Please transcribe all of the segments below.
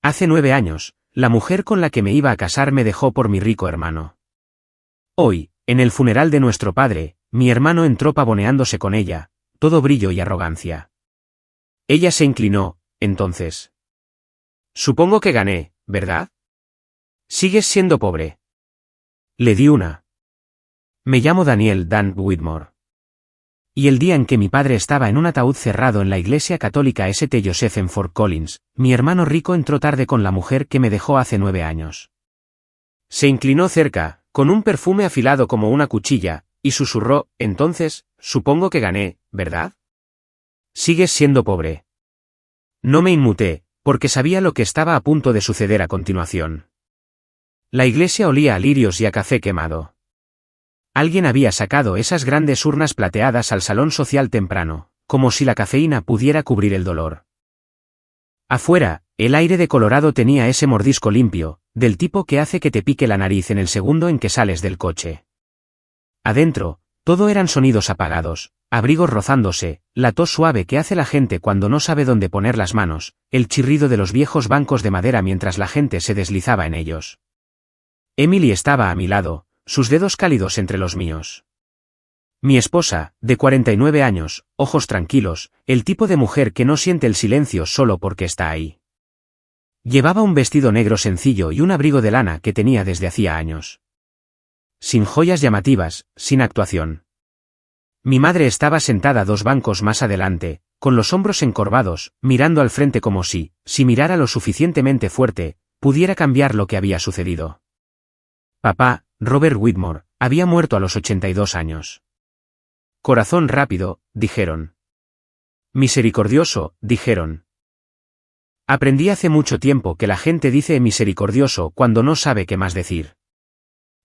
Hace 9 años, la mujer con la que me iba a casar me dejó por mi rico hermano. Hoy, en el funeral de nuestro padre, mi hermano entró pavoneándose con ella, todo brillo y arrogancia. Ella se inclinó, entonces. Supongo que gané, ¿verdad? Sigues siendo pobre. Le di una. Me llamo Daniel Dan Whitmore. Y el día en que mi padre estaba en un ataúd cerrado en la iglesia católica St. Joseph en Fort Collins, mi hermano rico entró tarde con la mujer que me dejó hace 9 años. Se inclinó cerca, con un perfume afilado como una cuchilla, y susurró, entonces, supongo que gané, ¿verdad? Sigues siendo pobre. No me inmuté, porque sabía lo que estaba a punto de suceder a continuación. La iglesia olía a lirios y a café quemado. Alguien había sacado esas grandes urnas plateadas al salón social temprano, como si la cafeína pudiera cubrir el dolor. Afuera, el aire de Colorado tenía ese mordisco limpio, del tipo que hace que te pique la nariz en el segundo en que sales del coche. Adentro, todo eran sonidos apagados, abrigos rozándose, la tos suave que hace la gente cuando no sabe dónde poner las manos, el chirrido de los viejos bancos de madera mientras la gente se deslizaba en ellos. Emily estaba a mi lado, sus dedos cálidos entre los míos. Mi esposa, de 49 años, ojos tranquilos, el tipo de mujer que no siente el silencio solo porque está ahí. Llevaba un vestido negro sencillo y un abrigo de lana que tenía desde hacía años. Sin joyas llamativas, sin actuación. Mi madre estaba sentada 2 bancos más adelante, con los hombros encorvados, mirando al frente como si mirara lo suficientemente fuerte, pudiera cambiar lo que había sucedido. Papá, Robert Whitmore, había muerto a los 82 años. Corazón rápido, dijeron. Misericordioso, dijeron. Aprendí hace mucho tiempo que la gente dice misericordioso cuando no sabe qué más decir.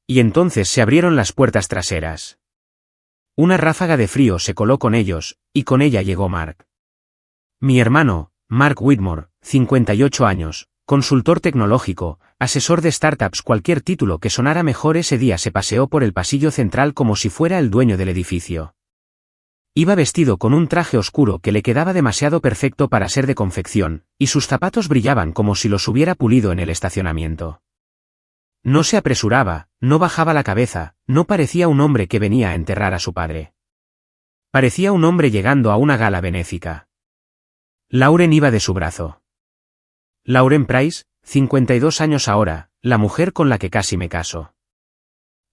Y entonces se abrieron las puertas traseras. Una ráfaga de frío se coló con ellos, y con ella llegó Mark. Mi hermano, Mark Whitmore, 58 años, consultor tecnológico, asesor de startups, cualquier título que sonara mejor ese día se paseó por el pasillo central como si fuera el dueño del edificio. Iba vestido con un traje oscuro que le quedaba demasiado perfecto para ser de confección, y sus zapatos brillaban como si los hubiera pulido en el estacionamiento. No se apresuraba, no bajaba la cabeza, no parecía un hombre que venía a enterrar a su padre. Parecía un hombre llegando a una gala benéfica. Lauren iba de su brazo. Lauren Price, 52 años ahora, la mujer con la que casi me caso.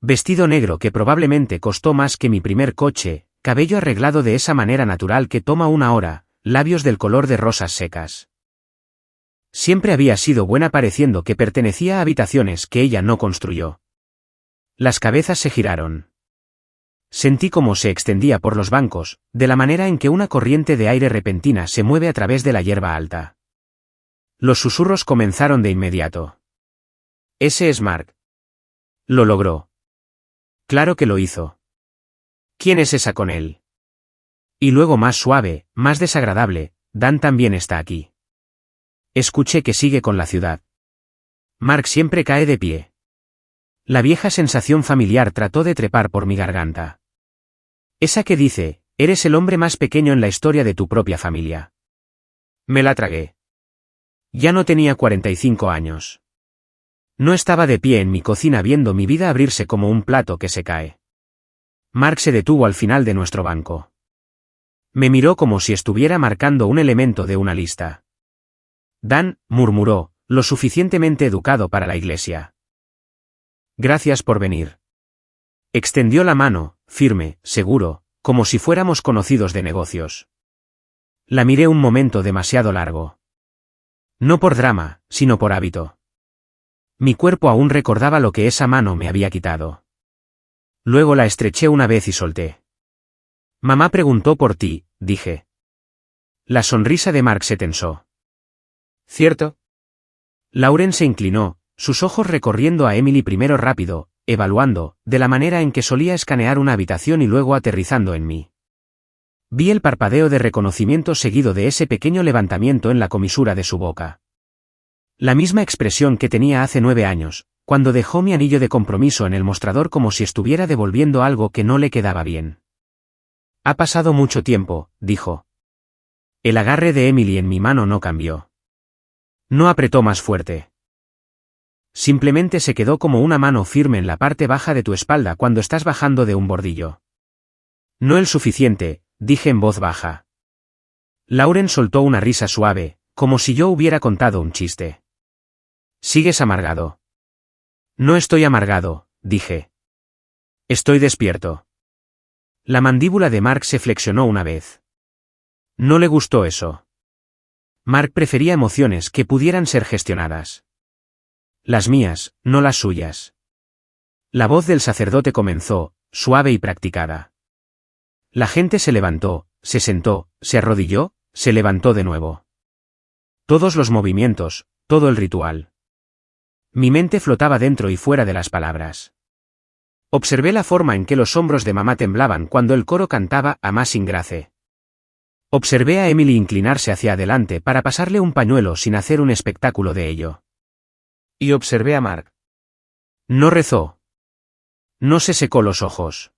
Vestido negro que probablemente costó más que mi primer coche, cabello arreglado de esa manera natural que toma 1 hora, labios del color de rosas secas. Siempre había sido buena pareciendo que pertenecía a habitaciones que ella no construyó. Las cabezas se giraron. Sentí cómo se extendía por los bancos, de la manera en que una corriente de aire repentina se mueve a través de la hierba alta. Los susurros comenzaron de inmediato. Ese es Mark. Lo logró. Claro que lo hizo. ¿Quién es esa con él? Y luego más suave, más desagradable, Dan también está aquí. Escuché que sigue con la ciudad. Mark siempre cae de pie. La vieja sensación familiar trató de trepar por mi garganta. Esa que dice, eres el hombre más pequeño en la historia de tu propia familia. Me la tragué. Ya no tenía 45 años. No estaba de pie en mi cocina viendo mi vida abrirse como un plato que se cae. Mark se detuvo al final de nuestro banco. Me miró como si estuviera marcando un elemento de una lista. Dan, murmuró, lo suficientemente educado para la iglesia. Gracias por venir. Extendió la mano, firme, seguro, como si fuéramos conocidos de negocios. La miré un momento demasiado largo. No por drama, sino por hábito. Mi cuerpo aún recordaba lo que esa mano me había quitado. Luego la estreché una vez y solté. Mamá preguntó por ti, dije. La sonrisa de Mark se tensó. ¿Cierto? Lauren se inclinó, sus ojos recorriendo a Emily primero rápido, evaluando, de la manera en que solía escanear una habitación y luego aterrizando en mí. Vi el parpadeo de reconocimiento seguido de ese pequeño levantamiento en la comisura de su boca. La misma expresión que tenía hace 9 años, cuando dejó mi anillo de compromiso en el mostrador como si estuviera devolviendo algo que no le quedaba bien. Ha pasado mucho tiempo, dijo. El agarre de Emily en mi mano no cambió. No apretó más fuerte. Simplemente se quedó como una mano firme en la parte baja de tu espalda cuando estás bajando de un bordillo. No el suficiente, dije en voz baja. Lauren soltó una risa suave, como si yo hubiera contado un chiste. ¿Sigues amargado? No estoy amargado, dije. Estoy despierto. La mandíbula de Mark se flexionó una vez. No le gustó eso. Mark prefería emociones que pudieran ser gestionadas. Las mías, no las suyas. La voz del sacerdote comenzó, suave y practicada. La gente se levantó, se sentó, se arrodilló, se levantó de nuevo. Todos los movimientos, todo el ritual. Mi mente flotaba dentro y fuera de las palabras. Observé la forma en que los hombros de mamá temblaban cuando el coro cantaba Amazing Grace. Observé a Emily inclinarse hacia adelante para pasarle un pañuelo sin hacer un espectáculo de ello. Y observé a Mark. No rezó. No se secó los ojos.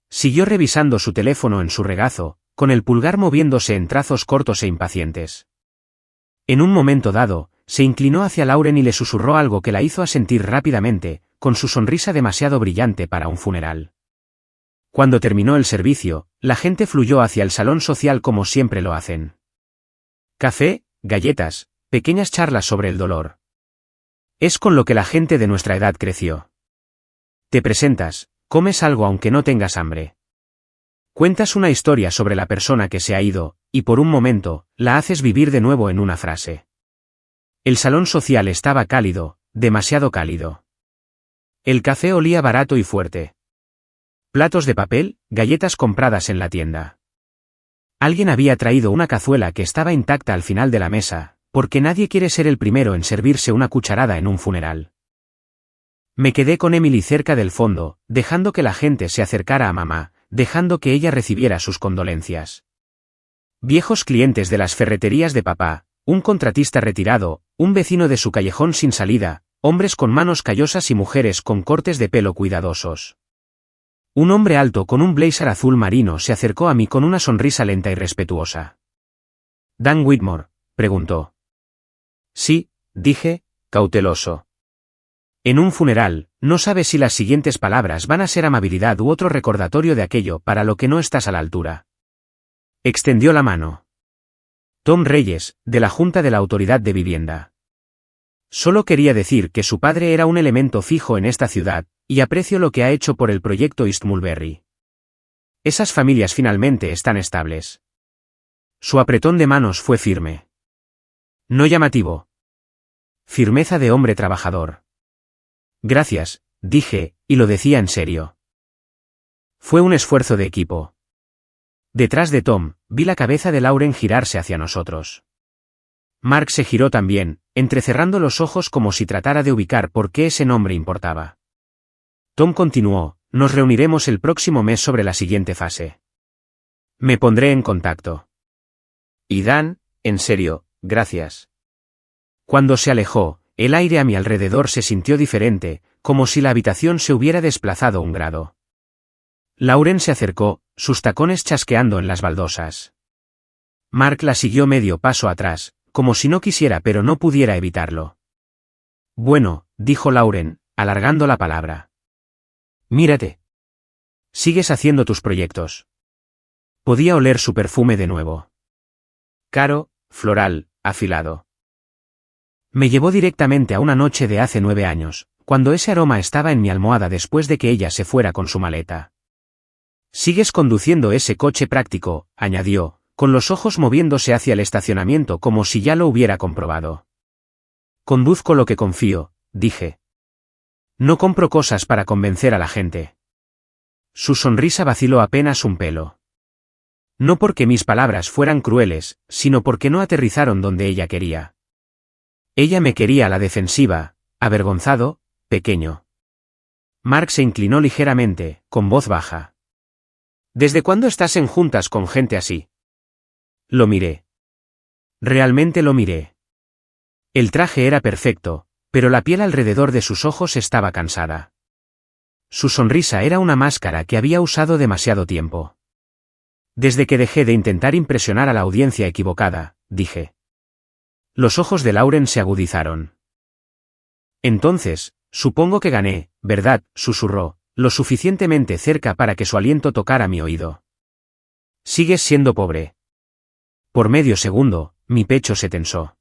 Siguió revisando su teléfono en su regazo, con el pulgar moviéndose en trazos cortos e impacientes. En un momento dado, se inclinó hacia Lauren y le susurró algo que la hizo asentir rápidamente, con su sonrisa demasiado brillante para un funeral. Cuando terminó el servicio, la gente fluyó hacia el salón social como siempre lo hacen. Café, galletas, pequeñas charlas sobre el dolor. Es con lo que la gente de nuestra edad creció. Te presentas, comes algo aunque no tengas hambre. Cuentas una historia sobre la persona que se ha ido, y por un momento, la haces vivir de nuevo en una frase. El salón social estaba cálido, demasiado cálido. El café olía barato y fuerte. Platos de papel, galletas compradas en la tienda. Alguien había traído una cazuela que estaba intacta al final de la mesa, porque nadie quiere ser el primero en servirse una cucharada en un funeral. Me quedé con Emily cerca del fondo, dejando que la gente se acercara a mamá, dejando que ella recibiera sus condolencias. Viejos clientes de las ferreterías de papá, un contratista retirado, un vecino de su callejón sin salida, hombres con manos callosas y mujeres con cortes de pelo cuidadosos. Un hombre alto con un blazer azul marino se acercó a mí con una sonrisa lenta y respetuosa. ¿Dan Whitmore?, preguntó. Sí, dije, cauteloso. En un funeral, no sabes si las siguientes palabras van a ser amabilidad u otro recordatorio de aquello para lo que no estás a la altura. Extendió la mano. Tom Reyes, de la Junta de la Autoridad de Vivienda. Solo quería decir que su padre era un elemento fijo en esta ciudad, y aprecio lo que ha hecho por el proyecto East Mulberry. Esas familias finalmente están estables. Su apretón de manos fue firme. No llamativo. Firmeza de hombre trabajador. Gracias, dije, y lo decía en serio. Fue un esfuerzo de equipo. Detrás de Tom, vi la cabeza de Lauren girarse hacia nosotros. Mark se giró también, entrecerrando los ojos como si tratara de ubicar por qué ese nombre importaba. Tom continuó, nos reuniremos el próximo mes sobre la siguiente fase. Me pondré en contacto. Y Dan, en serio, gracias. Cuando se alejó, el aire a mi alrededor se sintió diferente, como si la habitación se hubiera desplazado un grado. Lauren se acercó, sus tacones chasqueando en las baldosas. Mark la siguió medio paso atrás, como si no quisiera pero no pudiera evitarlo. Bueno, dijo Lauren, alargando la palabra. Mírate. Sigues haciendo tus proyectos. Podía oler su perfume de nuevo. Caro, floral, afilado. Me llevó directamente a una noche de hace 9 años, cuando ese aroma estaba en mi almohada después de que ella se fuera con su maleta. Sigues conduciendo ese coche práctico, añadió, con los ojos moviéndose hacia el estacionamiento como si ya lo hubiera comprobado. Conduzco lo que confío, dije. No compro cosas para convencer a la gente. Su sonrisa vaciló apenas un pelo. No porque mis palabras fueran crueles, sino porque no aterrizaron donde ella quería. Ella me quería a la defensiva, avergonzado, pequeño. Mark se inclinó ligeramente, con voz baja. ¿Desde cuándo estás en juntas con gente así? Lo miré. Realmente lo miré. El traje era perfecto, pero la piel alrededor de sus ojos estaba cansada. Su sonrisa era una máscara que había usado demasiado tiempo. Desde que dejé de intentar impresionar a la audiencia equivocada, dije. Los ojos de Lauren se agudizaron. Entonces, supongo que gané, ¿verdad?, susurró, lo suficientemente cerca para que su aliento tocara mi oído. Sigues siendo pobre. Por medio segundo, mi pecho se tensó.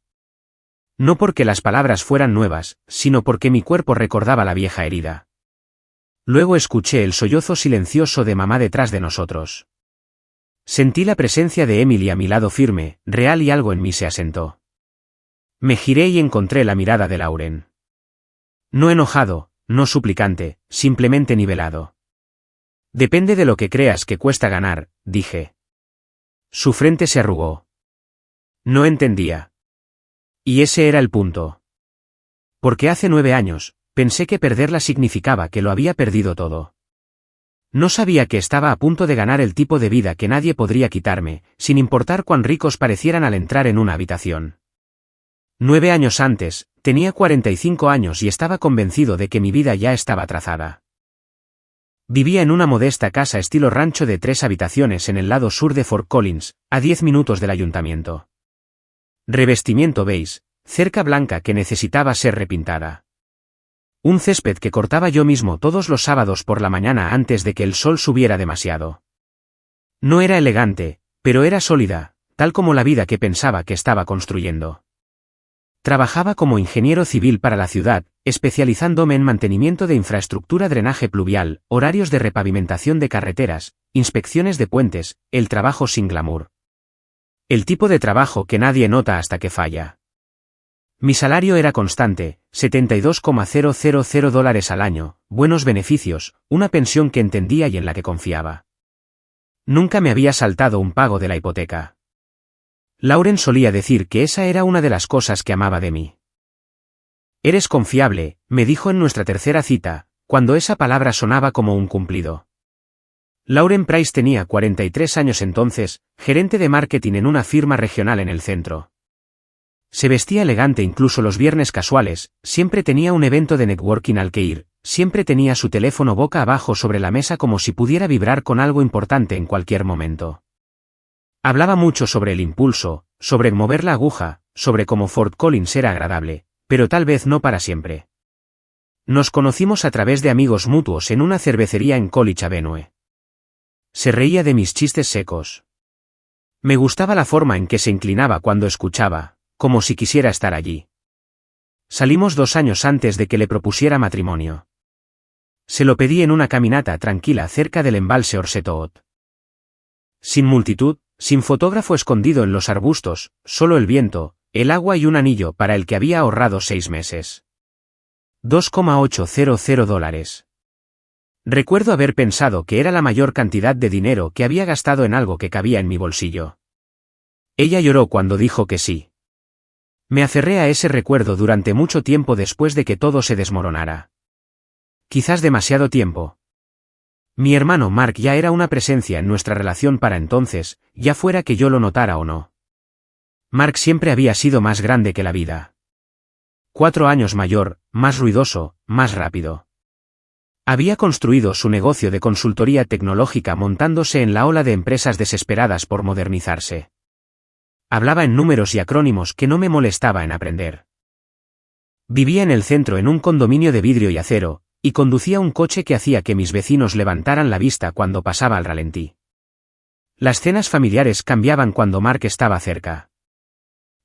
No porque las palabras fueran nuevas, sino porque mi cuerpo recordaba la vieja herida. Luego escuché el sollozo silencioso de mamá detrás de nosotros. Sentí la presencia de Emily a mi lado firme, real, y algo en mí se asentó. Me giré y encontré la mirada de Lauren. No enojado, no suplicante, simplemente nivelado. Depende de lo que creas que cuesta ganar, dije. Su frente se arrugó. No entendía. Y ese era el punto. Porque hace 9 años, pensé que perderla significaba que lo había perdido todo. No sabía que estaba a punto de ganar el tipo de vida que nadie podría quitarme, sin importar cuán ricos parecieran al entrar en una habitación. 9 años antes, tenía 45 años y estaba convencido de que mi vida ya estaba trazada. Vivía en una modesta casa estilo rancho de 3 habitaciones en el lado sur de Fort Collins, a 10 minutos del ayuntamiento. Revestimiento beige, cerca blanca que necesitaba ser repintada. Un césped que cortaba yo mismo todos los sábados por la mañana antes de que el sol subiera demasiado. No era elegante, pero era sólida, tal como la vida que pensaba que estaba construyendo. Trabajaba como ingeniero civil para la ciudad, especializándome en mantenimiento de infraestructura, drenaje pluvial, horarios de repavimentación de carreteras, inspecciones de puentes, el trabajo sin glamour. El tipo de trabajo que nadie nota hasta que falla. Mi salario era constante, $72,000 al año, buenos beneficios, una pensión que entendía y en la que confiaba. Nunca me había saltado un pago de la hipoteca. Lauren solía decir que esa era una de las cosas que amaba de mí. Eres confiable, me dijo en nuestra tercera cita, cuando esa palabra sonaba como un cumplido. Lauren Price tenía 43 años entonces, gerente de marketing en una firma regional en el centro. Se vestía elegante incluso los viernes casuales, siempre tenía un evento de networking al que ir, siempre tenía su teléfono boca abajo sobre la mesa como si pudiera vibrar con algo importante en cualquier momento. Hablaba mucho sobre el impulso, sobre mover la aguja, sobre cómo Fort Collins era agradable, pero tal vez no para siempre. Nos conocimos a través de amigos mutuos en una cervecería en College Avenue. Se reía de mis chistes secos. Me gustaba la forma en que se inclinaba cuando escuchaba, como si quisiera estar allí. Salimos 2 años antes de que le propusiera matrimonio. Se lo pedí en una caminata tranquila cerca del embalse Orsetoot. Sin multitud, sin fotógrafo escondido en los arbustos, solo el viento, el agua y un anillo para el que había ahorrado 6 meses. $2,800. Recuerdo haber pensado que era la mayor cantidad de dinero que había gastado en algo que cabía en mi bolsillo. Ella lloró cuando dijo que sí. Me aferré a ese recuerdo durante mucho tiempo después de que todo se desmoronara. Quizás demasiado tiempo. Mi hermano Mark ya era una presencia en nuestra relación para entonces, ya fuera que yo lo notara o no. Mark siempre había sido más grande que la vida. 4 años mayor, más ruidoso, más rápido. Había construido su negocio de consultoría tecnológica montándose en la ola de empresas desesperadas por modernizarse. Hablaba en números y acrónimos que no me molestaba en aprender. Vivía en el centro en un condominio de vidrio y acero, y conducía un coche que hacía que mis vecinos levantaran la vista cuando pasaba al ralentí. Las cenas familiares cambiaban cuando Mark estaba cerca.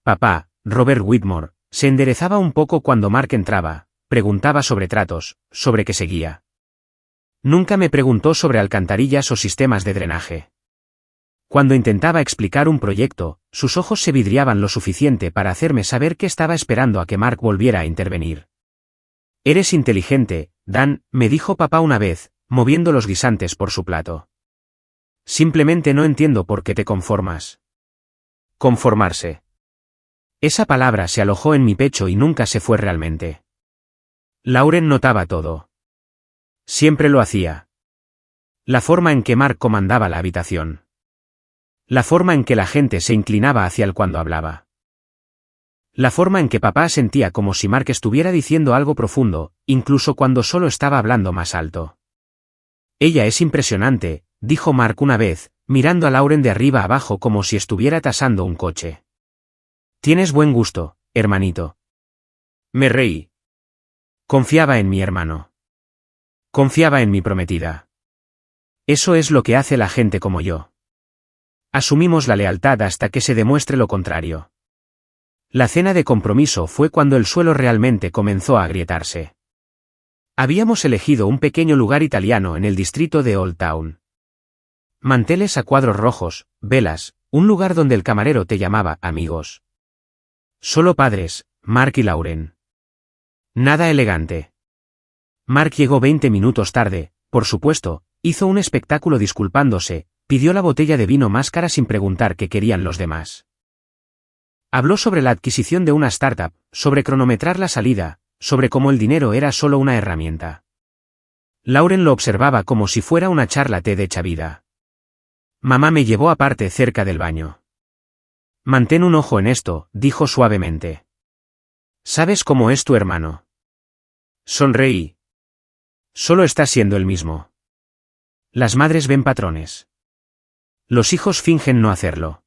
Papá, Robert Whitmore, se enderezaba un poco cuando Mark entraba, preguntaba sobre tratos, sobre qué seguía. Nunca me preguntó sobre alcantarillas o sistemas de drenaje. Cuando intentaba explicar un proyecto, sus ojos se vidriaban lo suficiente para hacerme saber que estaba esperando a que Mark volviera a intervenir. Eres inteligente, Dan, me dijo papá una vez, moviendo los guisantes por su plato. Simplemente no entiendo por qué te conformas. Conformarse. Esa palabra se alojó en mi pecho y nunca se fue realmente. Lauren notaba todo. Siempre lo hacía. La forma en que Mark comandaba la habitación. La forma en que la gente se inclinaba hacia él cuando hablaba. La forma en que papá sentía como si Mark estuviera diciendo algo profundo, incluso cuando solo estaba hablando más alto. Ella es impresionante, dijo Mark una vez, mirando a Lauren de arriba abajo como si estuviera tasando un coche. Tienes buen gusto, hermanito. Me reí. Confiaba en mi hermano. Confiaba en mi prometida. Eso es lo que hace la gente como yo. Asumimos la lealtad hasta que se demuestre lo contrario. La cena de compromiso fue cuando el suelo realmente comenzó a agrietarse. Habíamos elegido un pequeño lugar italiano en el distrito de Old Town. Manteles a cuadros rojos, velas, un lugar donde el camarero te llamaba amigos. Solo padres, Mark y Lauren. Nada elegante. Mark llegó 20 minutos tarde, por supuesto, hizo un espectáculo disculpándose, pidió la botella de vino más cara sin preguntar qué querían los demás. Habló sobre la adquisición de una startup, sobre cronometrar la salida, sobre cómo el dinero era solo una herramienta. Lauren lo observaba como si fuera una charla de hecha vida. Mamá me llevó aparte cerca del baño. Mantén un ojo en esto, dijo suavemente. ¿Sabes cómo es tu hermano? Sonreí. Solo está siendo el mismo. Las madres ven patrones. Los hijos fingen no hacerlo.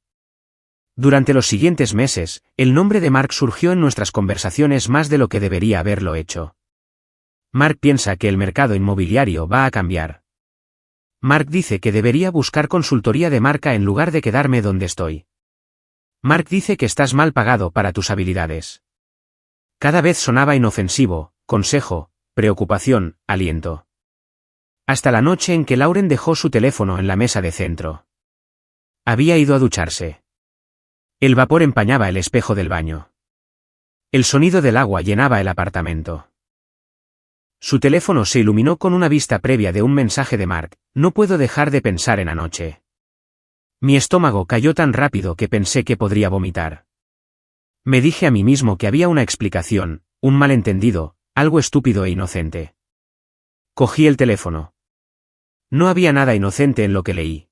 Durante los siguientes meses, el nombre de Mark surgió en nuestras conversaciones más de lo que debería haberlo hecho. Mark piensa que el mercado inmobiliario va a cambiar. Mark dice que debería buscar consultoría de marca en lugar de quedarme donde estoy. Mark dice que estás mal pagado para tus habilidades. Cada vez sonaba inofensivo, consejo, preocupación, aliento. Hasta la noche en que Lauren dejó su teléfono en la mesa de centro. Había ido a ducharse. El vapor empañaba el espejo del baño. El sonido del agua llenaba el apartamento. Su teléfono se iluminó con una vista previa de un mensaje de Mark: no puedo dejar de pensar en anoche. Mi estómago cayó tan rápido que pensé que podría vomitar. Me dije a mí mismo que había una explicación, un malentendido, algo estúpido e inocente. Cogí el teléfono. No había nada inocente en lo que leí.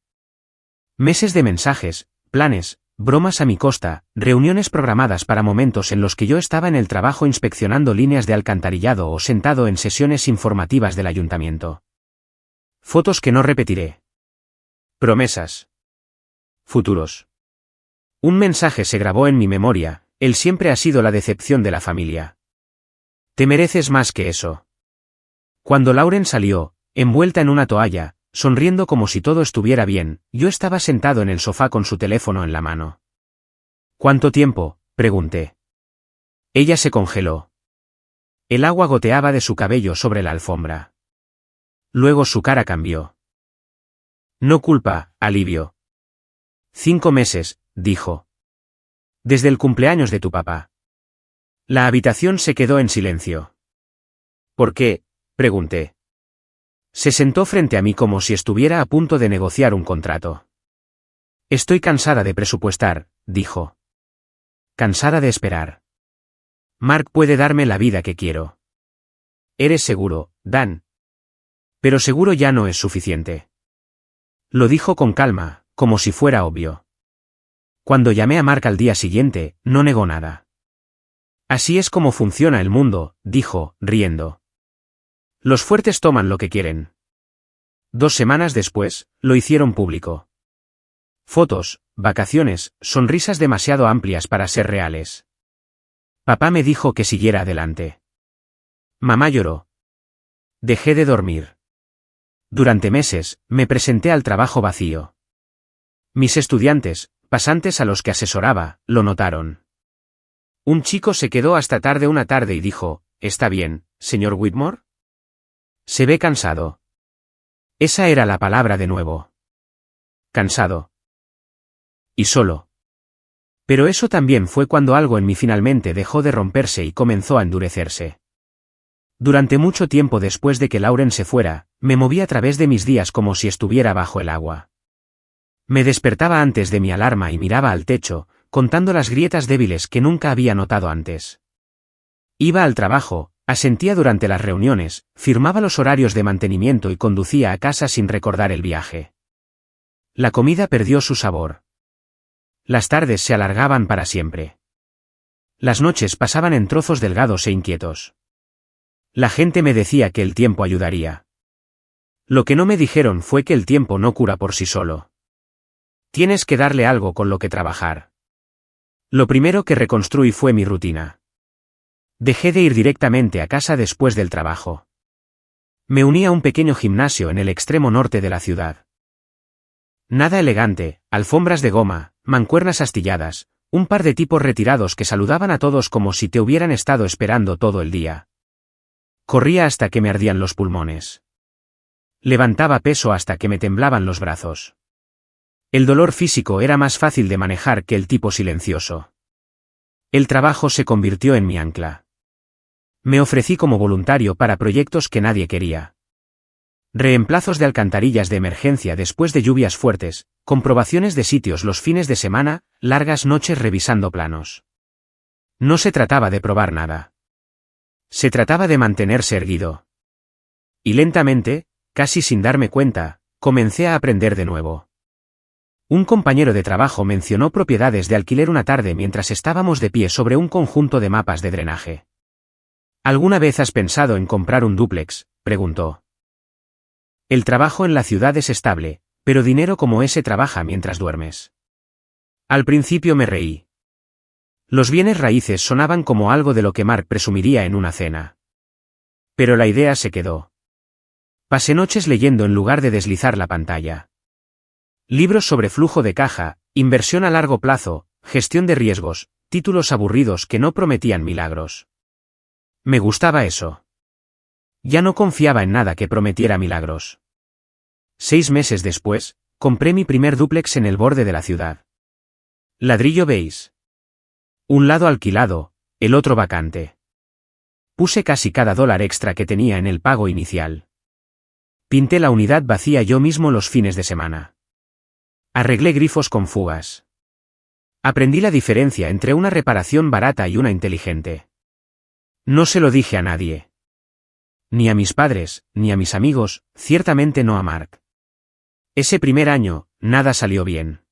Meses de mensajes, planes, bromas a mi costa, reuniones programadas para momentos en los que yo estaba en el trabajo inspeccionando líneas de alcantarillado o sentado en sesiones informativas del ayuntamiento. Fotos que no repetiré. Promesas. Futuros. Un mensaje se grabó en mi memoria: él siempre ha sido la decepción de la familia. Te mereces más que eso. Cuando Lauren salió, envuelta en una toalla, sonriendo como si todo estuviera bien, yo estaba sentado en el sofá con su teléfono en la mano. ¿Cuánto tiempo?, pregunté. Ella se congeló. El agua goteaba de su cabello sobre la alfombra. Luego su cara cambió. No culpa, alivio. 5 meses, dijo. Desde el cumpleaños de tu papá. La habitación se quedó en silencio. ¿Por qué?, pregunté. Se sentó frente a mí como si estuviera a punto de negociar un contrato. Estoy cansada de presupuestar, dijo. Cansada de esperar. Mark puede darme la vida que quiero. Eres seguro, Dan. Pero seguro ya no es suficiente. Lo dijo con calma, como si fuera obvio. Cuando llamé a Mark al día siguiente, no negó nada. Así es como funciona el mundo, dijo, riendo. Los fuertes toman lo que quieren. 2 semanas después, lo hicieron público. Fotos, vacaciones, sonrisas demasiado amplias para ser reales. Papá me dijo que siguiera adelante. Mamá lloró. Dejé de dormir. Durante meses, me presenté al trabajo vacío. Mis estudiantes, pasantes a los que asesoraba, lo notaron. Un chico se quedó hasta tarde una tarde y dijo: ¿Está bien, señor Whitmore? Se ve cansado. Esa era la palabra de nuevo. Cansado. Y solo. Pero eso también fue cuando algo en mí finalmente dejó de romperse y comenzó a endurecerse. Durante mucho tiempo después de que Lauren se fuera, me moví a través de mis días como si estuviera bajo el agua. Me despertaba antes de mi alarma y miraba al techo, contando las grietas débiles que nunca había notado antes. Iba al trabajo, asentía durante las reuniones, firmaba los horarios de mantenimiento y conducía a casa sin recordar el viaje. La comida perdió su sabor. Las tardes se alargaban para siempre. Las noches pasaban en trozos delgados e inquietos. La gente me decía que el tiempo ayudaría. Lo que no me dijeron fue que el tiempo no cura por sí solo. Tienes que darle algo con lo que trabajar. Lo primero que reconstruí fue mi rutina. Dejé de ir directamente a casa después del trabajo. Me uní a un pequeño gimnasio en el extremo norte de la ciudad. Nada elegante, alfombras de goma, mancuernas astilladas, un par de tipos retirados que saludaban a todos como si te hubieran estado esperando todo el día. Corría hasta que me ardían los pulmones. Levantaba peso hasta que me temblaban los brazos. El dolor físico era más fácil de manejar que el tipo silencioso. El trabajo se convirtió en mi ancla. Me ofrecí como voluntario para proyectos que nadie quería. Reemplazos de alcantarillas de emergencia después de lluvias fuertes, comprobaciones de sitios los fines de semana, largas noches revisando planos. No se trataba de probar nada. Se trataba de mantenerse erguido. Y lentamente, casi sin darme cuenta, comencé a aprender de nuevo. Un compañero de trabajo mencionó propiedades de alquiler una tarde mientras estábamos de pie sobre un conjunto de mapas de drenaje. ¿Alguna vez has pensado en comprar un dúplex?, preguntó. El trabajo en la ciudad es estable, pero dinero como ese trabaja mientras duermes. Al principio me reí. Los bienes raíces sonaban como algo de lo que Mark presumiría en una cena. Pero la idea se quedó. Pasé noches leyendo en lugar de deslizar la pantalla. Libros sobre flujo de caja, inversión a largo plazo, gestión de riesgos, títulos aburridos que no prometían milagros. Me gustaba eso. Ya no confiaba en nada que prometiera milagros. 6 meses después, compré mi primer dúplex en el borde de la ciudad. Ladrillo beige. Un lado alquilado, el otro vacante. Puse casi cada dólar extra que tenía en el pago inicial. Pinté la unidad vacía yo mismo los fines de semana. Arreglé grifos con fugas. Aprendí la diferencia entre una reparación barata y una inteligente. No se lo dije a nadie. Ni a mis padres, ni a mis amigos, ciertamente no a Mark. Ese primer año, nada salió bien.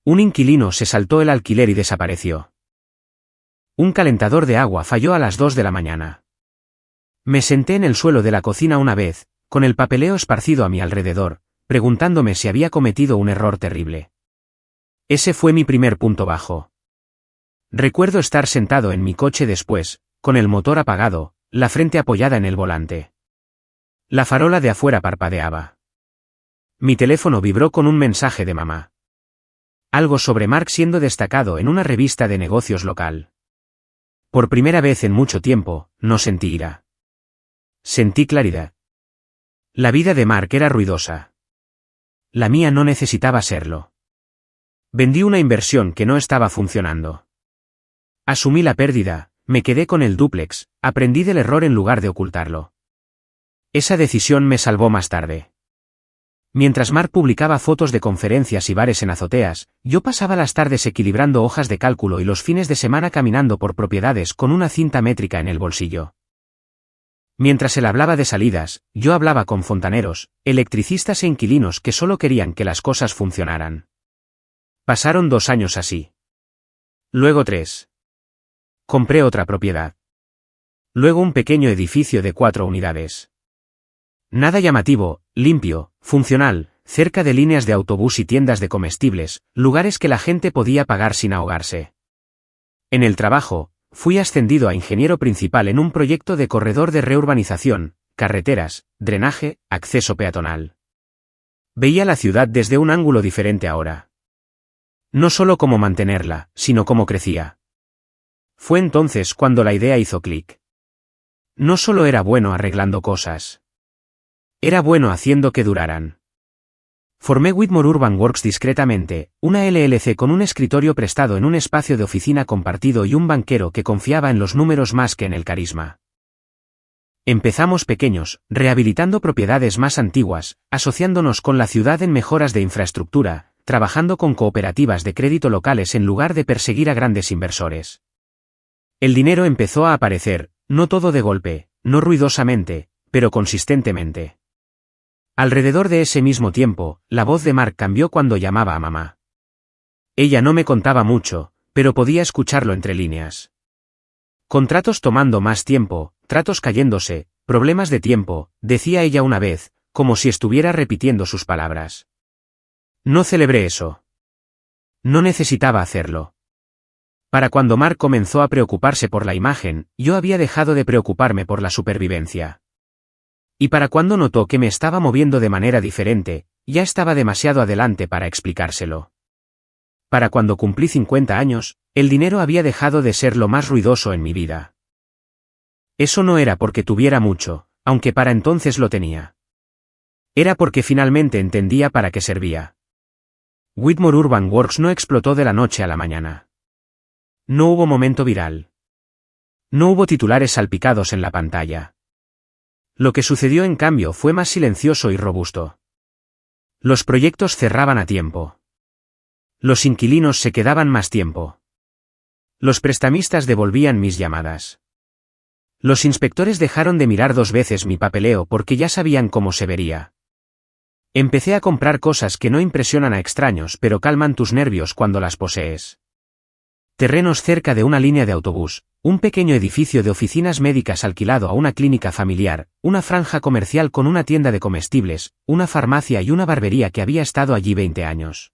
Un inquilino se saltó el alquiler y desapareció. Un calentador de agua falló a las 2 de la mañana. Me senté en el suelo de la cocina una vez, con el papeleo esparcido a mi alrededor, preguntándome si había cometido un error terrible. Ese fue mi primer punto bajo. Recuerdo estar sentado en mi coche después, con el motor apagado, la frente apoyada en el volante. La farola de afuera parpadeaba. Mi teléfono vibró con un mensaje de mamá. Algo sobre Mark siendo destacado en una revista de negocios local. Por primera vez en mucho tiempo, no sentí ira. Sentí claridad. La vida de Mark era ruidosa. La mía no necesitaba serlo. Vendí una inversión que no estaba funcionando. Asumí la pérdida, me quedé con el dúplex, aprendí del error en lugar de ocultarlo. Esa decisión me salvó más tarde. Mientras Mark publicaba fotos de conferencias y bares en azoteas, yo pasaba las tardes equilibrando hojas de cálculo y los fines de semana caminando por propiedades con una cinta métrica en el bolsillo. Mientras él hablaba de salidas, yo hablaba con fontaneros, electricistas e inquilinos que solo querían que las cosas funcionaran. Pasaron 2 años así. Luego 3. Compré otra propiedad. Luego un pequeño edificio de 4 unidades. Nada llamativo, limpio, funcional, cerca de líneas de autobús y tiendas de comestibles, lugares que la gente podía pagar sin ahogarse. En el trabajo, fui ascendido a ingeniero principal en un proyecto de corredor de reurbanización, carreteras, drenaje, acceso peatonal. Veía la ciudad desde un ángulo diferente ahora. No solo cómo mantenerla, sino cómo crecía. Fue entonces cuando la idea hizo clic. No solo era bueno arreglando cosas. Era bueno haciendo que duraran. Formé Whitmore Urban Works discretamente, una LLC con un escritorio prestado en un espacio de oficina compartido y un banquero que confiaba en los números más que en el carisma. Empezamos pequeños, rehabilitando propiedades más antiguas, asociándonos con la ciudad en mejoras de infraestructura, trabajando con cooperativas de crédito locales en lugar de perseguir a grandes inversores. El dinero empezó a aparecer, no todo de golpe, no ruidosamente, pero consistentemente. Alrededor de ese mismo tiempo, la voz de Mark cambió cuando llamaba a mamá. Ella no me contaba mucho, pero podía escucharlo entre líneas. Contratos tomando más tiempo, tratos cayéndose, problemas de tiempo, decía ella una vez, como si estuviera repitiendo sus palabras. No celebré eso. No necesitaba hacerlo. Para cuando Mark comenzó a preocuparse por la imagen, yo había dejado de preocuparme por la supervivencia. Y para cuando notó que me estaba moviendo de manera diferente, ya estaba demasiado adelante para explicárselo. Para cuando cumplí 50 años, el dinero había dejado de ser lo más ruidoso en mi vida. Eso no era porque tuviera mucho, aunque para entonces lo tenía. Era porque finalmente entendía para qué servía. Whitmore Urban Works no explotó de la noche a la mañana. No hubo momento viral. No hubo titulares salpicados en la pantalla. Lo que sucedió en cambio fue más silencioso y robusto. Los proyectos cerraban a tiempo. Los inquilinos se quedaban más tiempo. Los prestamistas devolvían mis llamadas. Los inspectores dejaron de mirar 2 veces mi papeleo porque ya sabían cómo se vería. Empecé a comprar cosas que no impresionan a extraños pero calman tus nervios cuando las posees. Terrenos cerca de una línea de autobús, un pequeño edificio de oficinas médicas alquilado a una clínica familiar, una franja comercial con una tienda de comestibles, una farmacia y una barbería que había estado allí 20 años.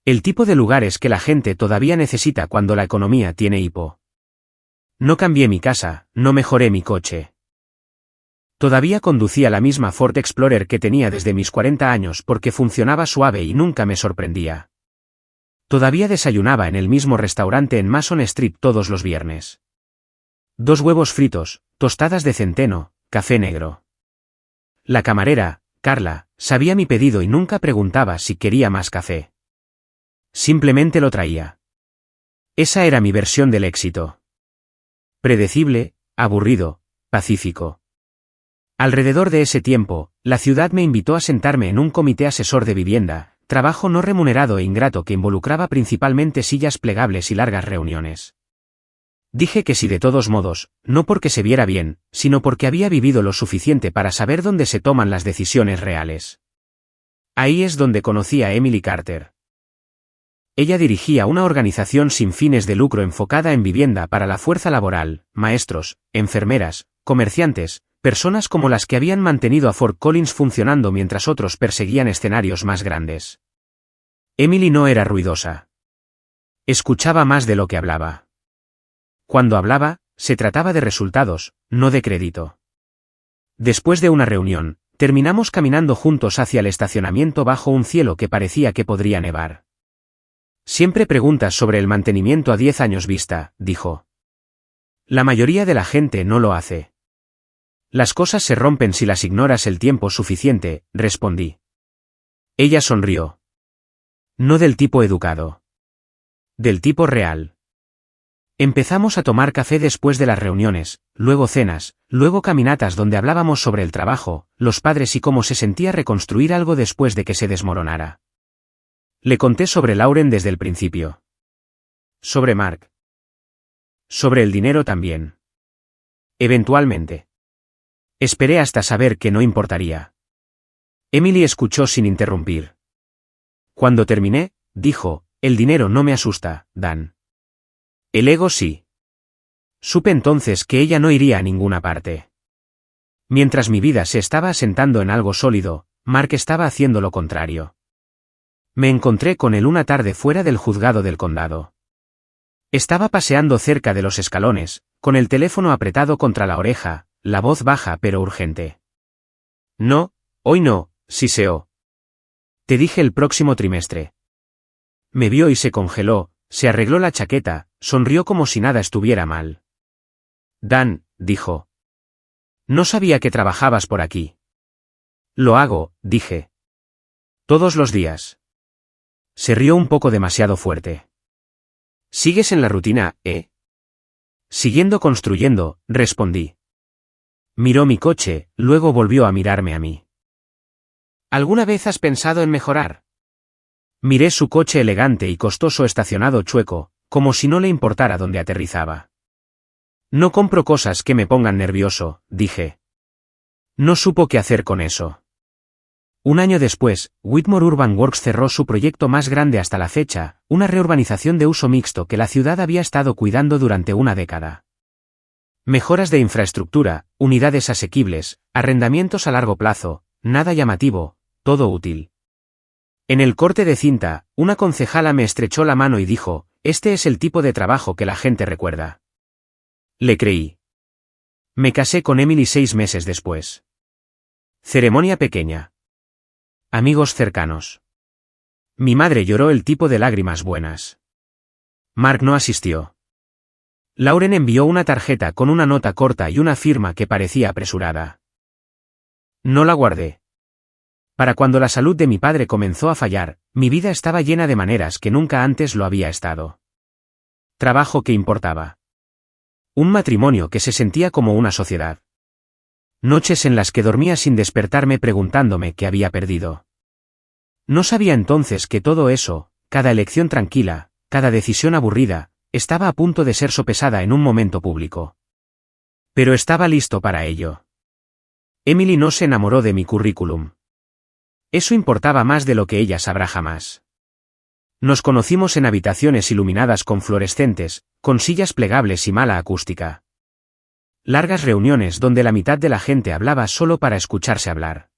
El tipo de lugares que la gente todavía necesita cuando la economía tiene hipo. No cambié mi casa, no mejoré mi coche. Todavía conducía la misma Ford Explorer que tenía desde mis 40 años porque funcionaba suave y nunca me sorprendía. Todavía desayunaba en el mismo restaurante en Mason Street todos los viernes. 2 huevos fritos, tostadas de centeno, café negro. La camarera, Carla, sabía mi pedido y nunca preguntaba si quería más café. Simplemente lo traía. Esa era mi versión del éxito. Predecible, aburrido, pacífico. Alrededor de ese tiempo, la ciudad me invitó a sentarme en un comité asesor de vivienda, trabajo no remunerado e ingrato que involucraba principalmente sillas plegables y largas reuniones. Dije que sí de todos modos, no porque se viera bien, sino porque había vivido lo suficiente para saber dónde se toman las decisiones reales. Ahí es donde conocí a Emily Carter. Ella dirigía una organización sin fines de lucro enfocada en vivienda para la fuerza laboral, maestros, enfermeras, comerciantes, personas como las que habían mantenido a Fort Collins funcionando mientras otros perseguían escenarios más grandes. Emily no era ruidosa. Escuchaba más de lo que hablaba. Cuando hablaba, se trataba de resultados, no de crédito. Después de una reunión, terminamos caminando juntos hacia el estacionamiento bajo un cielo que parecía que podría nevar. Siempre preguntas sobre el mantenimiento a 10 años vista, dijo. La mayoría de la gente no lo hace. Las cosas se rompen si las ignoras el tiempo suficiente, respondí. Ella sonrió. No del tipo educado. Del tipo real. Empezamos a tomar café después de las reuniones, luego cenas, luego caminatas donde hablábamos sobre el trabajo, los padres y cómo se sentía reconstruir algo después de que se desmoronara. Le conté sobre Lauren desde el principio. Sobre Mark. Sobre el dinero también. Eventualmente. Esperé hasta saber que no importaría. Emily escuchó sin interrumpir. Cuando terminé, dijo, el dinero no me asusta, Dan. El ego sí. Supe entonces que ella no iría a ninguna parte. Mientras mi vida se estaba asentando en algo sólido, Mark estaba haciendo lo contrario. Me encontré con él una tarde fuera del juzgado del condado. Estaba paseando cerca de los escalones, con el teléfono apretado contra la oreja, la voz baja pero urgente. No, hoy no, siseó. Te dije el próximo trimestre. Me vio y se congeló, se arregló la chaqueta, sonrió como si nada estuviera mal. Dan, dijo. No sabía que trabajabas por aquí. Lo hago, dije. Todos los días. Se rió un poco demasiado fuerte. ¿Sigues en la rutina, Siguiendo construyendo, respondí. Miró mi coche, luego volvió a mirarme a mí. ¿Alguna vez has pensado en mejorar? Miré su coche elegante y costoso estacionado chueco, como si no le importara dónde aterrizaba. No compro cosas que me pongan nervioso, dije. No supo qué hacer con eso. Un año después, Whitmore Urban Works cerró su proyecto más grande hasta la fecha, una reurbanización de uso mixto que la ciudad había estado cuidando durante una década. Mejoras de infraestructura, unidades asequibles, arrendamientos a largo plazo, nada llamativo, todo útil. En el corte de cinta, una concejala me estrechó la mano y dijo, este es el tipo de trabajo que la gente recuerda. Le creí. Me casé con Emily 6 meses después. Ceremonia pequeña. Amigos cercanos. Mi madre lloró el tipo de lágrimas buenas. Mark no asistió. Lauren envió una tarjeta con una nota corta y una firma que parecía apresurada. No la guardé. Para cuando la salud de mi padre comenzó a fallar, mi vida estaba llena de maneras que nunca antes lo había estado. Trabajo que importaba. Un matrimonio que se sentía como una sociedad. Noches en las que dormía sin despertarme preguntándome qué había perdido. No sabía entonces que todo eso, cada elección tranquila, cada decisión aburrida, estaba a punto de ser sopesada en un momento público. Pero estaba listo para ello. Emily no se enamoró de mi currículum. Eso importaba más de lo que ella sabrá jamás. Nos conocimos en habitaciones iluminadas con fluorescentes, con sillas plegables y mala acústica. Largas reuniones donde la mitad de la gente hablaba solo para escucharse hablar.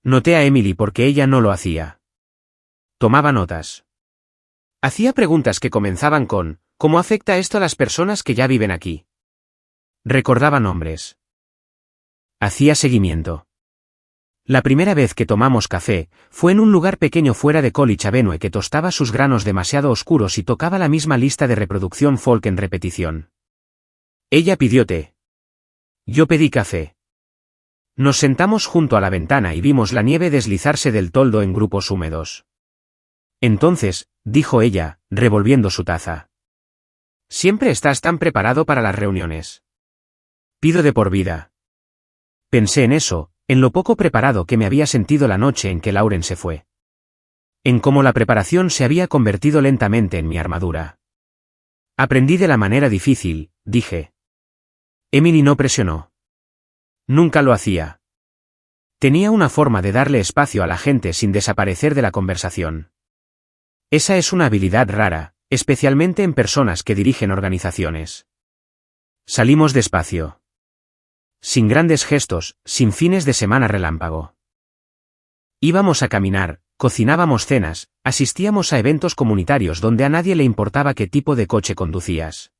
Noté a Emily porque ella no lo hacía. Tomaba notas. Hacía preguntas que comenzaban con, ¿cómo afecta esto a las personas que ya viven aquí? Recordaba nombres. Hacía seguimiento. La primera vez que tomamos café, fue en un lugar pequeño fuera de College Avenue que tostaba sus granos demasiado oscuros y tocaba la misma lista de reproducción folk en repetición. Ella pidió té. Yo pedí café. Nos sentamos junto a la ventana y vimos la nieve deslizarse del toldo en grupos húmedos. Entonces, dijo ella, revolviendo su taza. Siempre estás tan preparado para las reuniones. Pido de por vida. Pensé en eso, en lo poco preparado que me había sentido la noche en que Lauren se fue. En cómo la preparación se había convertido lentamente en mi armadura. Aprendí de la manera difícil, dije. Emily no presionó. Nunca lo hacía. Tenía una forma de darle espacio a la gente sin desaparecer de la conversación. Esa es una habilidad rara, especialmente en personas que dirigen organizaciones. Salimos despacio. Sin grandes gestos, sin fines de semana relámpago. Íbamos a caminar, cocinábamos cenas, asistíamos a eventos comunitarios donde a nadie le importaba qué tipo de coche conducías.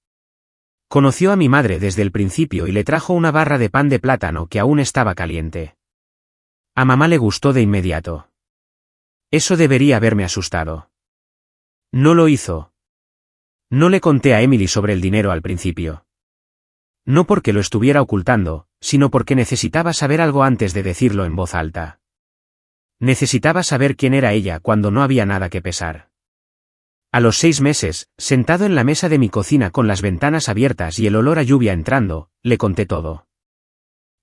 Conoció a mi madre desde el principio y le trajo una barra de pan de plátano que aún estaba caliente. A mamá le gustó de inmediato. Eso debería haberme asustado. No lo hizo. No le conté a Emily sobre el dinero al principio. No porque lo estuviera ocultando, sino porque necesitaba saber algo antes de decirlo en voz alta. Necesitaba saber quién era ella cuando no había nada que pesar. A los 6 meses, sentado en la mesa de mi cocina con las ventanas abiertas y el olor a lluvia entrando, le conté todo.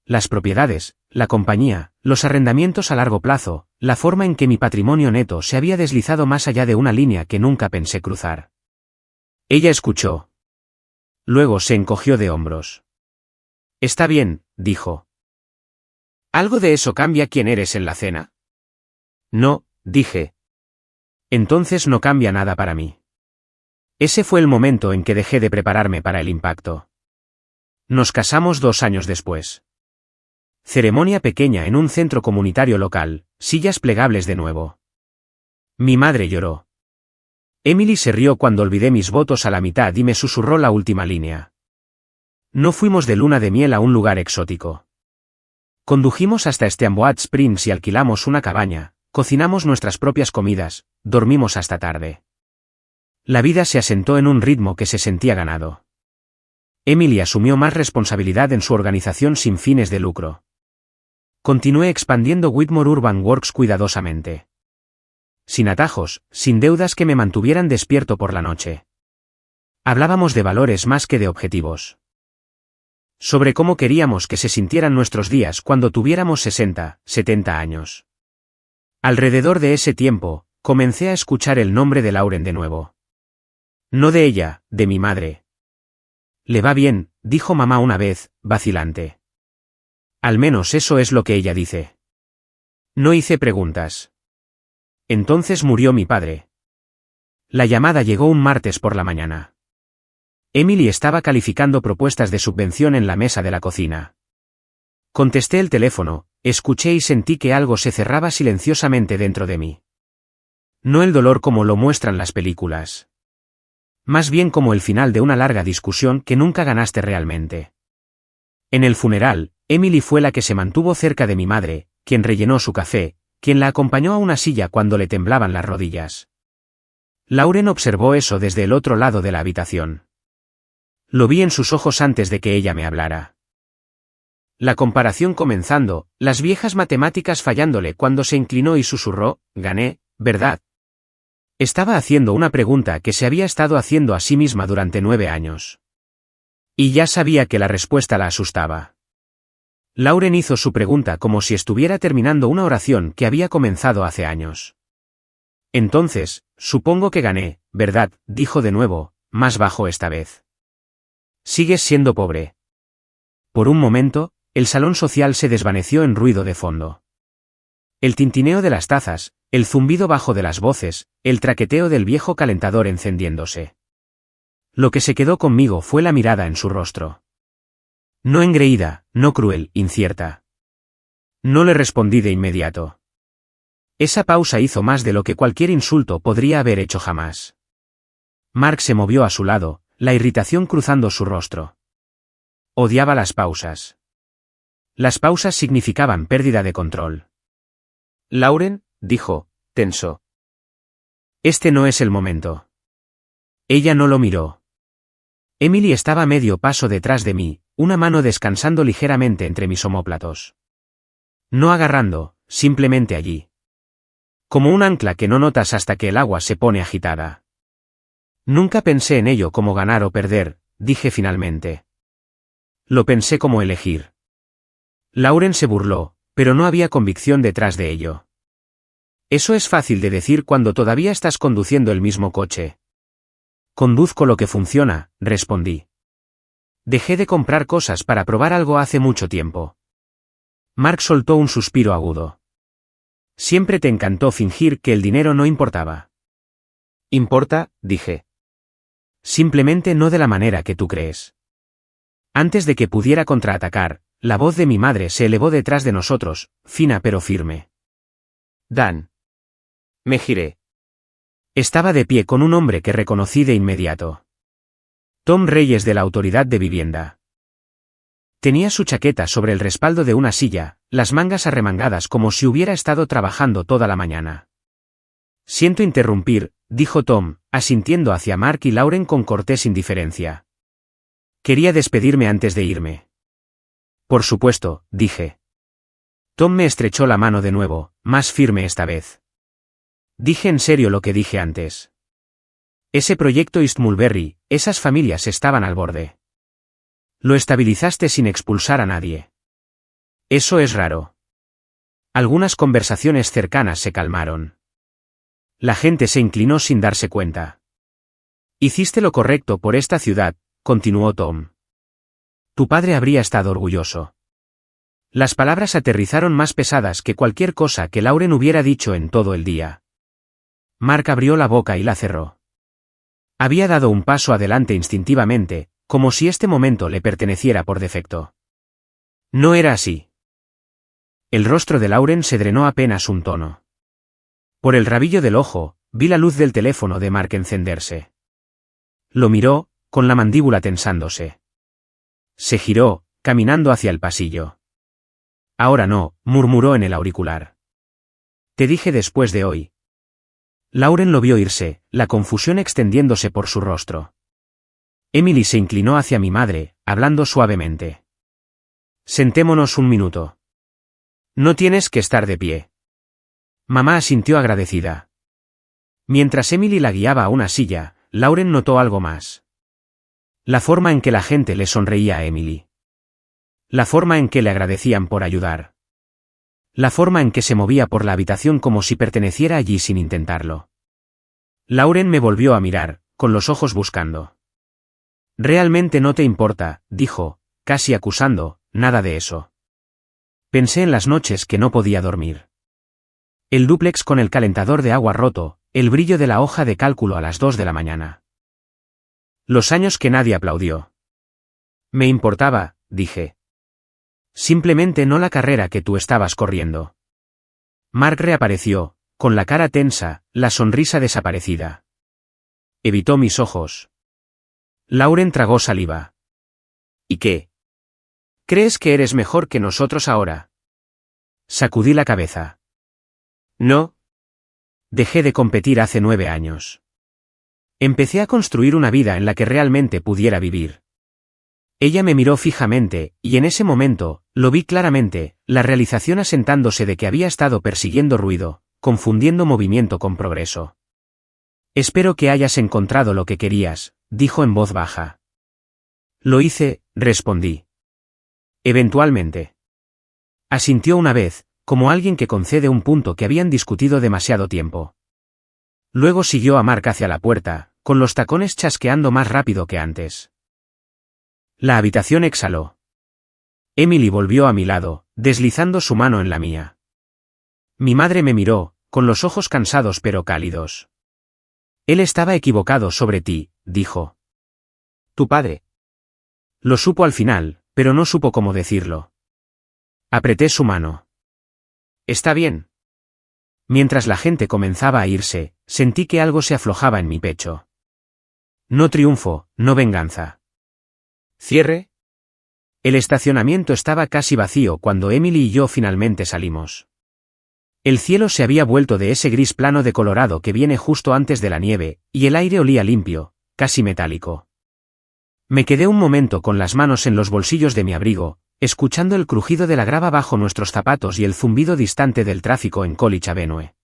Las propiedades, la compañía, los arrendamientos a largo plazo, la forma en que mi patrimonio neto se había deslizado más allá de una línea que nunca pensé cruzar. Ella escuchó. Luego se encogió de hombros. Está bien, dijo. ¿Algo de eso cambia quién eres en la cena? No, dije. Entonces no cambia nada para mí. Ese fue el momento en que dejé de prepararme para el impacto. Nos casamos 2 años después. Ceremonia pequeña en un centro comunitario local, sillas plegables de nuevo. Mi madre lloró. Emily se rió cuando olvidé mis votos a la mitad y me susurró la última línea. No fuimos de luna de miel a un lugar exótico. Condujimos hasta Steamboat Springs y alquilamos una cabaña, cocinamos nuestras propias comidas, dormimos hasta tarde. La vida se asentó en un ritmo que se sentía ganado. Emily asumió más responsabilidad en su organización sin fines de lucro. Continué expandiendo Whitmore Urban Works cuidadosamente. Sin atajos, sin deudas que me mantuvieran despierto por la noche. Hablábamos de valores más que de objetivos. Sobre cómo queríamos que se sintieran nuestros días cuando tuviéramos 60, 70 años. Alrededor de ese tiempo, comencé a escuchar el nombre de Lauren de nuevo. No de ella, de mi madre. Le va bien, dijo mamá una vez, vacilante. Al menos eso es lo que ella dice. No hice preguntas. Entonces murió mi padre. La llamada llegó un martes por la mañana. Emily estaba calificando propuestas de subvención en la mesa de la cocina. Contesté el teléfono, escuché y sentí que algo se cerraba silenciosamente dentro de mí. No el dolor como lo muestran las películas. Más bien como el final de una larga discusión que nunca ganaste realmente. En el funeral, Emily fue la que se mantuvo cerca de mi madre, quien rellenó su café, quien la acompañó a una silla cuando le temblaban las rodillas. Lauren observó eso desde el otro lado de la habitación. Lo vi en sus ojos antes de que ella me hablara. La comparación comenzando, las viejas matemáticas fallándole cuando se inclinó y susurró, gané, ¿verdad? Estaba haciendo una pregunta que se había estado haciendo a sí misma durante 9 años. Y ya sabía que la respuesta la asustaba. Lauren hizo su pregunta como si estuviera terminando una oración que había comenzado hace años. Entonces, supongo que gané, ¿verdad? Dijo de nuevo, más bajo esta vez. Sigues siendo pobre. Por un momento, el salón social se desvaneció en ruido de fondo. El tintineo de las tazas, el zumbido bajo de las voces, el traqueteo del viejo calentador encendiéndose. Lo que se quedó conmigo fue la mirada en su rostro. No engreída, no cruel, incierta. No le respondí de inmediato. Esa pausa hizo más de lo que cualquier insulto podría haber hecho jamás. Mark se movió a su lado, la irritación cruzando su rostro. Odiaba las pausas. Las pausas significaban pérdida de control. Lauren, dijo, tenso. Este no es el momento. Ella no lo miró. Emily estaba medio paso detrás de mí, una mano descansando ligeramente entre mis omóplatos. No agarrando, simplemente allí. Como un ancla que no notas hasta que el agua se pone agitada. Nunca pensé en ello como ganar o perder, dije finalmente. Lo pensé como elegir. Lauren se burló, pero no había convicción detrás de ello. Eso es fácil de decir cuando todavía estás conduciendo el mismo coche. Conduzco lo que funciona, respondí. Dejé de comprar cosas para probar algo hace mucho tiempo. Mark soltó un suspiro agudo. Siempre te encantó fingir que el dinero no importaba. ¿Importa? Dije. Simplemente no de la manera que tú crees. Antes de que pudiera contraatacar, la voz de mi madre se elevó detrás de nosotros, fina pero firme. Dan. Me giré. Estaba de pie con un hombre que reconocí de inmediato. Tom Reyes de la Autoridad de Vivienda. Tenía su chaqueta sobre el respaldo de una silla, las mangas arremangadas como si hubiera estado trabajando toda la mañana. Siento interrumpir, dijo Tom, asintiendo hacia Mark y Lauren con cortés indiferencia. Quería despedirme antes de irme. Por supuesto, dije. Tom me estrechó la mano de nuevo, más firme esta vez. Dije en serio lo que dije antes. Ese proyecto East Mulberry, esas familias estaban al borde. Lo estabilizaste sin expulsar a nadie. Eso es raro. Algunas conversaciones cercanas se calmaron. La gente se inclinó sin darse cuenta. Hiciste lo correcto por esta ciudad, continuó Tom. Tu padre habría estado orgulloso. Las palabras aterrizaron más pesadas que cualquier cosa que Lauren hubiera dicho en todo el día. Mark abrió la boca y la cerró. Había dado un paso adelante instintivamente, como si este momento le perteneciera por defecto. No era así. El rostro de Lauren se drenó apenas un tono. Por el rabillo del ojo, vi la luz del teléfono de Mark encenderse. Lo miró, con la mandíbula tensándose. Se giró, caminando hacia el pasillo. Ahora no, murmuró en el auricular. Te dije después de hoy. Lauren lo vio irse, la confusión extendiéndose por su rostro. Emily se inclinó hacia mi madre, hablando suavemente. Sentémonos un minuto. No tienes que estar de pie. Mamá asintió agradecida. Mientras Emily la guiaba a una silla, Lauren notó algo más. La forma en que la gente le sonreía a Emily. La forma en que le agradecían por ayudar. La forma en que se movía por la habitación como si perteneciera allí sin intentarlo. Lauren me volvió a mirar, con los ojos buscando. Realmente no te importa, dijo, casi acusando, nada de eso. Pensé en las noches que no podía dormir. El dúplex con el calentador de agua roto, el brillo de la hoja de cálculo a las 2 de la mañana. Los años que nadie aplaudió. Me importaba, dije. Simplemente no la carrera que tú estabas corriendo. Mark reapareció, con la cara tensa, la sonrisa desaparecida. Evitó mis ojos. Lauren tragó saliva. ¿Y qué? ¿Crees que eres mejor que nosotros ahora? Sacudí la cabeza. No. Dejé de competir hace 9 años. Empecé a construir una vida en la que realmente pudiera vivir. Ella me miró fijamente, y en ese momento, lo vi claramente, la realización asentándose de que había estado persiguiendo ruido, confundiendo movimiento con progreso. Espero que hayas encontrado lo que querías, dijo en voz baja. Lo hice, respondí. Eventualmente. Asintió una vez, como alguien que concede un punto que habían discutido demasiado tiempo. Luego siguió a Mark hacia la puerta, con los tacones chasqueando más rápido que antes. La habitación exhaló. Emily volvió a mi lado, deslizando su mano en la mía. Mi madre me miró, con los ojos cansados pero cálidos. Él estaba equivocado sobre ti, dijo. ¿Tu padre? Lo supo al final, pero no supo cómo decirlo. Apreté su mano. Está bien. Mientras la gente comenzaba a irse, sentí que algo se aflojaba en mi pecho. No triunfo, no venganza. ¿Cierre? El estacionamiento estaba casi vacío cuando Emily y yo finalmente salimos. El cielo se había vuelto de ese gris plano de colorado que viene justo antes de la nieve, y el aire olía limpio, casi metálico. Me quedé un momento con las manos en los bolsillos de mi abrigo, escuchando el crujido de la grava bajo nuestros zapatos y el zumbido distante del tráfico en College Avenue.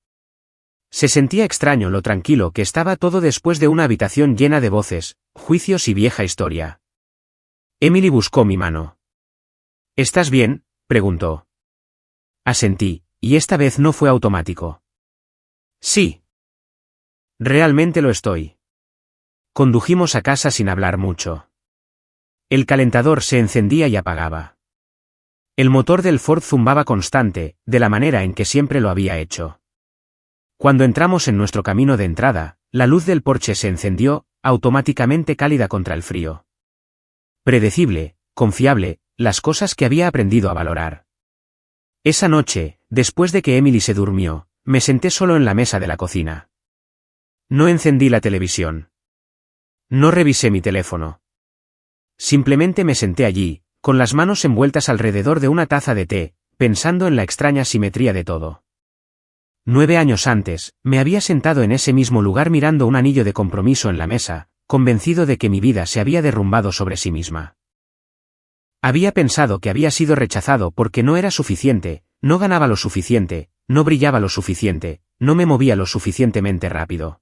Se sentía extraño lo tranquilo que estaba todo después de una habitación llena de voces, juicios y vieja historia. Emily buscó mi mano. ¿Estás bien?, preguntó. Asentí, y esta vez no fue automático. Sí. Realmente lo estoy. Condujimos a casa sin hablar mucho. El calentador se encendía y apagaba. El motor del Ford zumbaba constante, de la manera en que siempre lo había hecho. Cuando entramos en nuestro camino de entrada, la luz del porche se encendió, automáticamente cálida contra el frío. Predecible, confiable, las cosas que había aprendido a valorar. Esa noche, después de que Emily se durmió, me senté solo en la mesa de la cocina. No encendí la televisión. No revisé mi teléfono. Simplemente me senté allí, con las manos envueltas alrededor de una taza de té, pensando en la extraña simetría de todo. 9 años antes, me había sentado en ese mismo lugar mirando un anillo de compromiso en la mesa, convencido de que mi vida se había derrumbado sobre sí misma. Había pensado que había sido rechazado porque no era suficiente, no ganaba lo suficiente, no brillaba lo suficiente, no me movía lo suficientemente rápido.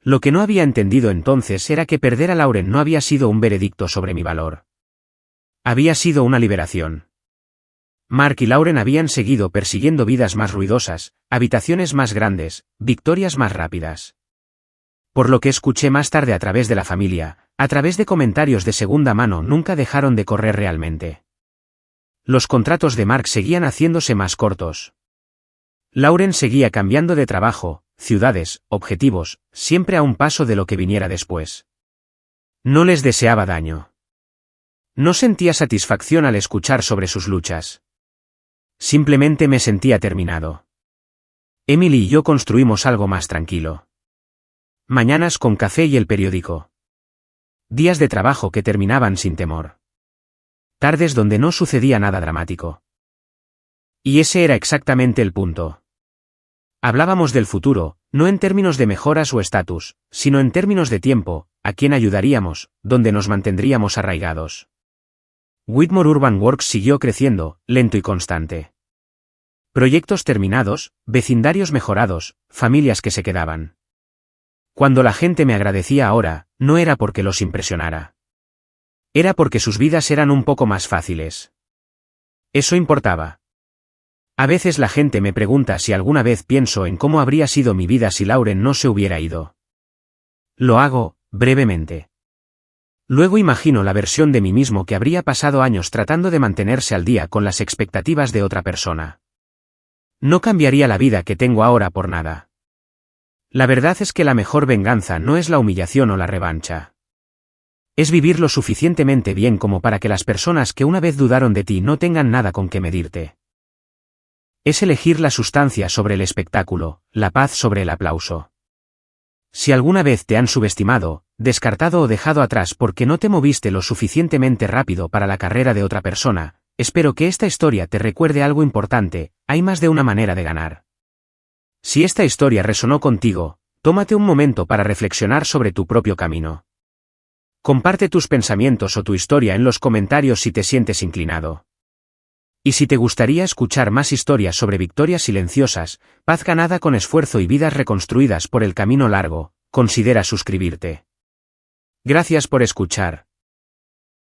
Lo que no había entendido entonces era que perder a Lauren no había sido un veredicto sobre mi valor. Había sido una liberación. Mark y Lauren habían seguido persiguiendo vidas más ruidosas, habitaciones más grandes, victorias más rápidas. Por lo que escuché más tarde a través de la familia, a través de comentarios de segunda mano, nunca dejaron de correr realmente. Los contratos de Mark seguían haciéndose más cortos. Lauren seguía cambiando de trabajo, ciudades, objetivos, siempre a un paso de lo que viniera después. No les deseaba daño. No sentía satisfacción al escuchar sobre sus luchas. Simplemente me sentía terminado. Emily y yo construimos algo más tranquilo. Mañanas con café y el periódico. Días de trabajo que terminaban sin temor. Tardes donde no sucedía nada dramático. Y ese era exactamente el punto. Hablábamos del futuro, no en términos de mejoras o estatus, sino en términos de tiempo, a quién ayudaríamos, dónde nos mantendríamos arraigados. Whitmore Urban Works siguió creciendo, lento y constante. Proyectos terminados, vecindarios mejorados, familias que se quedaban. Cuando la gente me agradecía ahora, no era porque los impresionara. Era porque sus vidas eran un poco más fáciles. Eso importaba. A veces la gente me pregunta si alguna vez pienso en cómo habría sido mi vida si Lauren no se hubiera ido. Lo hago, brevemente. Luego imagino la versión de mí mismo que habría pasado años tratando de mantenerse al día con las expectativas de otra persona. No cambiaría la vida que tengo ahora por nada. La verdad es que la mejor venganza no es la humillación o la revancha. Es vivir lo suficientemente bien como para que las personas que una vez dudaron de ti no tengan nada con que medirte. Es elegir la sustancia sobre el espectáculo, la paz sobre el aplauso. Si alguna vez te han subestimado, descartado o dejado atrás porque no te moviste lo suficientemente rápido para la carrera de otra persona, espero que esta historia te recuerde algo importante: hay más de una manera de ganar. Si esta historia resonó contigo, tómate un momento para reflexionar sobre tu propio camino. Comparte tus pensamientos o tu historia en los comentarios si te sientes inclinado. Y si te gustaría escuchar más historias sobre victorias silenciosas, paz ganada con esfuerzo y vidas reconstruidas por el camino largo, considera suscribirte. Gracias por escuchar.